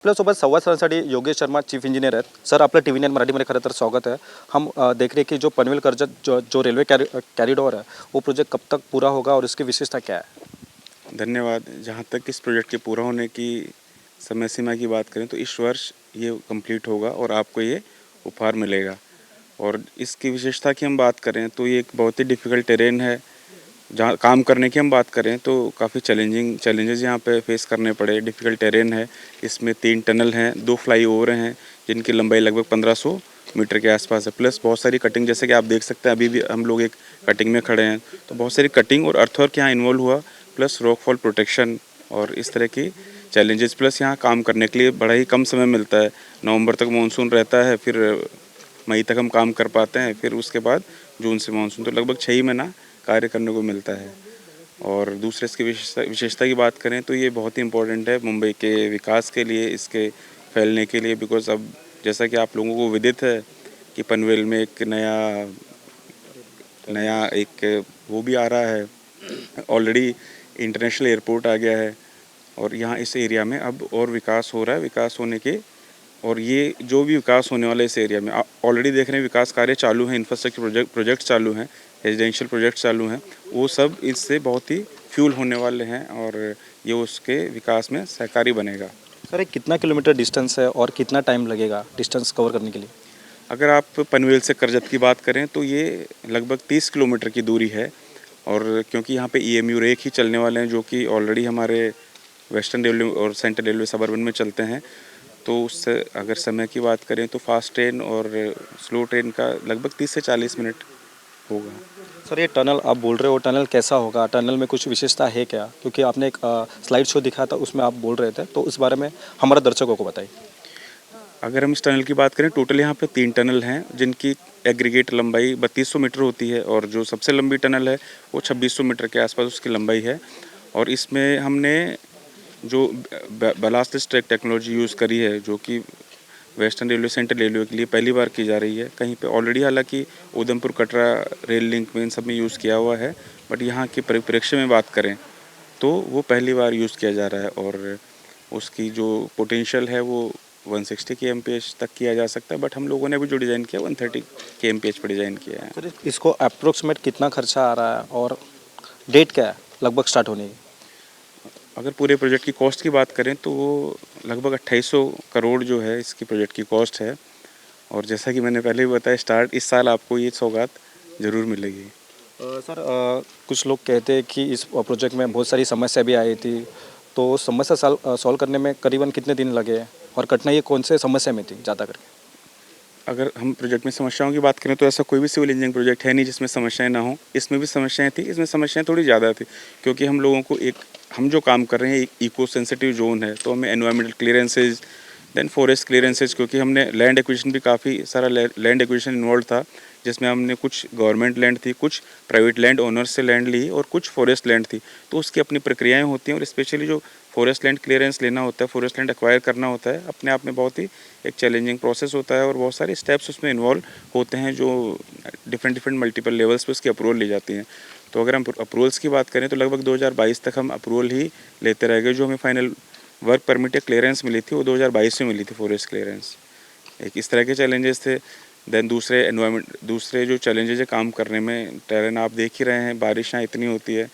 आपल्यासोबत संवाद साधण्यासाठी योगेश शर्मा चीफ इंजिनियर आहेत. सर, आपलं टी व्ही 9 मराठीमध्ये खरं तर स्वागत है. हम देख रहे हैं कि जो पनवेल कर्जत जो रेलवे कैरिडोर है वो प्रोजेक्ट कब तक पूरा होगा और इसकी विशेषता क्या है? धन्यवाद। जहाँ तक इस प्रोजेक्ट के पूरा होने की समय सीमा की बात करें तो इस वर्ष ये कंप्लीट होगा और आपको ये उपहार मिलेगा। और इसकी विशेषता की हम बात करें तो ये एक बहुत ही डिफ़िकल्ट टेरेन है। जहाँ काम करने की हम बात करें तो काफ़ी चैलेंजेस यहाँ पे फेस करने पड़े। डिफ़िकल्ट टेरेन है, इसमें 3 टनल हैं, 2 फ्लाईओवर हैं जिनकी लंबाई लगभग 1500 मीटर के आसपास है। प्लस बहुत सारी कटिंग, जैसे कि आप देख सकते हैं अभी भी हम लोग एक कटिंग में खड़े हैं, तो बहुत सारी कटिंग और अर्थवर्क यहाँ इन्वॉल्व हुआ, प्लस रॉकफॉल प्रोटेक्शन और इस तरह की चैलेंजेस। प्लस यहाँ काम करने के लिए बड़ा ही कम समय मिलता है। नवंबर तक मानसून रहता है, फिर मई तक हम काम कर पाते हैं, फिर उसके बाद जून से मानसून, तो लगभग 6 ही महीना कार्य करने को मिलता है। और दूसरे इसकी विशेषता की बात करें तो ये बहुत ही इम्पोर्टेंट है मुंबई के विकास के लिए, इसके फैलने के लिए। बिकॉज़ अब जैसा कि आप लोगों को विदित है कि पनवेल में एक नया एक वो भी आ रहा है, ऑलरेडी इंटरनेशनल एयरपोर्ट आ गया है और यहाँ इस एरिया में अब और विकास हो रहा है। विकास होने के और ये जो भी विकास होने वाला है इस एरिया में, ऑलरेडी देख रहे हैं विकास कार्य चालू हैं, इंफ्रास्ट्रक्चर प्रोजेक्ट चालू हैं, रेजिडेंशियल प्रोजेक्ट चालू हैं, वो सब इससे बहुत ही फ्यूल होने वाले हैं और ये उसके विकास में सहकारी बनेगा। सर, ये कितना किलोमीटर डिस्टेंस है और कितना टाइम लगेगा डिस्टेंस कवर करने के लिए? अगर आप पनवेल से करजत की बात करें तो ये लगभग 30 किलोमीटर की दूरी है। और क्योंकि यहाँ पे EMU रेक ही चलने वाले हैं जो कि ऑलरेडी हमारे वेस्टर्न रेलवे और सेंट्रल रेलवे सबअर्बन में चलते हैं, तो उससे अगर समय की बात करें तो फास्ट ट्रेन और स्लो ट्रेन का लगभग 30 से 40 मिनट होगा। सर, ये टनल आप बोल रहे हो, टनल कैसा होगा? टनल में कुछ विशेषता है क्या? क्योंकि आपने एक स्लाइड शो दिखाया था, उसमें आप बोल रहे थे, तो उस बारे में हमारे दर्शकों को बताइए। अगर हम इस टनल की बात करें, टोटल यहाँ पे 3 टनल हैं जिनकी एग्रीगेट लंबाई 3200 मीटर होती है और जो सबसे लंबी टनल है वो 2600 मीटर के आसपास उसकी लंबाई है। और इसमें हमने जो बैलास्टिक ट्रैक टेक्नोलॉजी यूज़ करी है, जो कि वेस्टर्न रेलवे सेंट्रल रेलवे के लिए पहली बार की जा रही है। कहीं पे ऑलरेडी हालांकि उधमपुर कटरा रेल लिंक में इन सब में यूज़ किया हुआ है, बट यहाँ के परिप्रेक्ष्य में बात करें तो वो पहली बार यूज़ किया जा रहा है और उसकी जो पोटेंशियल है वो 160 kmph तक किया जा सकता है। बट हम लोगों ने भी जो डिज़ाइन किया 130 kmph पर डिज़ाइन किया है। सर, इसको अप्रोक्सीमेट कितना खर्चा आ रहा है और डेट क्या है लगभग स्टार्ट होने की? अगर पूरे प्रोजेक्ट की कॉस्ट की बात करें तो वो लगभग 2800 करोड़ जो है इसकी प्रोजेक्ट की कॉस्ट है। और जैसा कि मैंने पहले भी बताया, स्टार्ट इस साल आपको ये सौगात ज़रूर मिलेगी। सर, कुछ लोग कहते हैं कि इस प्रोजेक्ट में बहुत सारी समस्या भी आई थी, तो समस्या सॉल्व करने में करीबन कितने दिन लगे और कठिनाई कौन से समस्या में थी ज़्यादा करके? अगर हम प्रोजेक्ट में समस्याओं की बात करें तो ऐसा कोई भी सिविल इंजीनियरिंग प्रोजेक्ट है नहीं जिसमें समस्याएं ना हो। इसमें भी समस्याएं थी, इसमें समस्याएं थोड़ी ज़्यादा थी क्योंकि हम लोगों को हम जो काम कर रहे हैं एक इको सेंसिटिव जोन है, तो हमें environmental clearances, then forest clearances, क्योंकि हमने लैंड एक्विजिशन भी काफ़ी सारा लैंड एक्विजिशन इन्वॉल्व था, जिसमें हमने कुछ गवर्नमेंट लैंड थी, कुछ प्राइवेट लैंड ओनर्स से लैंड ली और कुछ फॉरेस्ट लैंड थी। तो उसकी अपनी प्रक्रियाएं होती हैं और स्पेशली जो फॉरेस्ट लैंड क्लियरेंस लेना होता है, फॉरेस्ट लैंड एक्वायर करना होता है, अपने आप में बहुत ही एक चैलेंजिंग प्रोसेस होता है और बहुत सारे स्टेप्स उसमें इन्वॉल्व होते हैं जो डिफरेंट मल्टीपल लेवल्स पे उसकी अप्रूवल ली जाती हैं। तो अगर हम अप्रूवल्स की बात करें तो लगभग 2022 तक हम अप्रूवल ही लेते रह गए। जो हमें फाइनल वर्क परमिट या क्लियरेंस मिली थी वो 2022 में मिली थी, फॉरेस्ट क्लियरेंस। एक इस तरह के चैलेंजेस थे। देन दूसरे जो चैलेंजेस है काम करने में, टेरेन आप देख ही रहे हैं, बारिशां इतनी होती है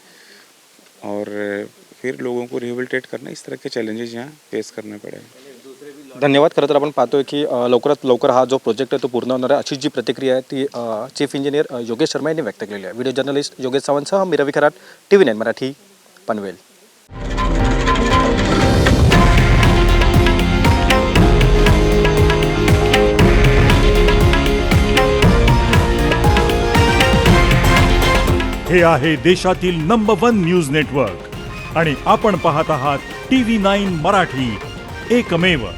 और फिर लोगों को रिहेबिलिटेट करना, इस तरह के चॅलेंजेस यहाँ फेस करने पड़े। धन्यवाद. खरं तर आपण पाहतोय की लवकरात लवकर हा जो प्रोजेक्ट आहे तो पूर्ण होणार आहे, अशी जी प्रतिक्रिया आहे ती चीफ इंजिनियर योगेश शर्मा यांनी व्यक्त केलेली आहे. व्हिडिओ जर्नलिस्ट योगेश सावंतसह मी रवी खरात, TV 9 मराठी, पनवेल. हे आहे देशातील नंबर 1 न्यूज नेटवर्क आणि आपण पाहत आहात TV 9 मराठी, एकमेव.